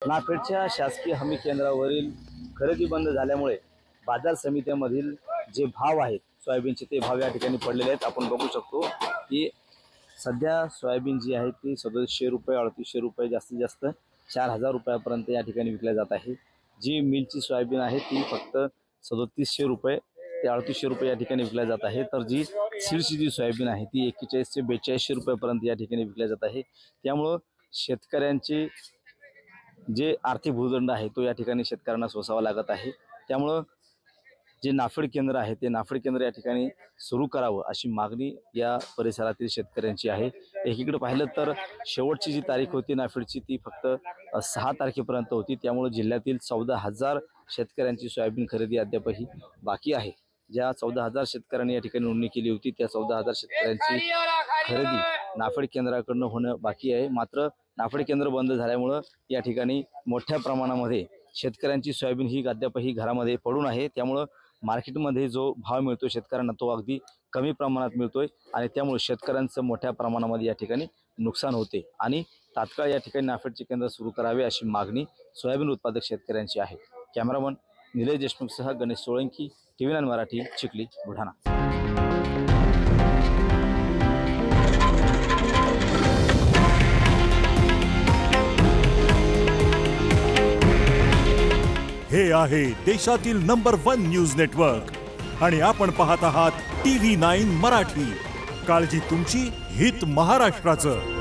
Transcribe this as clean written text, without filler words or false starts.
नाफेडच्या शासकीय हमी केंद्रावरील खरेदी बंद झाल्यामुळे बाजार समित्यांमधील जे भाव आहेत सोयाबीनचे ते भाव या ठिकाणी पडलेले आहेत। आपण बघू शकतो की सध्या सोयाबीन जी आहे ती 3700 रुपये 3800 रुपये जास्तीत जास्त 4000 रुपयापर्यंत या ठिकाणी विकल्या जात आहे। जी मिलची सोयाबीन आहे ती फक्त 3700 रुपये ते 3800 रुपये या ठिकाणी विकल्या जात आहे। तर जी सीडची जी सोयाबीन आहे ती 4100 ते 4200 रुपयापर्यंत या ठिकाणी विकल्या जात आहे। त्यामुळे शेतकऱ्यांचे जे आर्थिक भूर्दंड आहे तो या ठिकाणी शेतकऱ्यांना सोसावा लागत आहे। त्यामुळे जे नाफेड केंद्र आहे ते नाफेड केंद्र या ठिकाणी सुरू करावं अशी मागणी या परिसरातील शेतकऱ्यांची आहे। एकीकडे पाहिलं तर शेवटची जी तारीख होती नाफेडची ती फक्त 6 तारखेपर्यंत होती। त्यामुळे जिल्ह्यातील 14000 शेतकऱ्यांची सोयाबीन खरेदी अद्यापही बाकी आहे। ज्या 14000 शेतकऱ्यांनी या ठिकाणी नोंदणी केली होती त्या 14000 शेतकऱ्यांची खरेदी नाफेड केंद्राकडून होणं बाकी आहे। मात्र नाफेड केंद्र बंद झाल्यामुळे या ठिकाणी मोठ्या प्रमाणामध्ये शेतकऱ्यांची सोयाबीन ही अद्यापही घरामध्ये पडून आहे। त्यामुळे मार्केटमध्ये जो भाव मिळतो शेतकऱ्यांना तो अगदी कमी प्रमाणात मिळतोय आणि त्यामुळे शेतकऱ्यांचं मोठ्या प्रमाणामध्ये या ठिकाणी नुकसान होते आणि तात्काळ या ठिकाणी नाफेडचे केंद्र सुरू करावे अशी मागणी सोयाबीन उत्पादक शेतकऱ्यांची आहे। कॅमेरामन निलेश देशमुखसह गणेश सोळंकी, TV9 मराठी, चिखली, बुलढाणा। हे आहे देशातील नंबर 1 न्यूज नेटवर्क आणि आपण पाहत आहात TV9 मराठी। काळजी तुमची, हित महाराष्ट्राचं।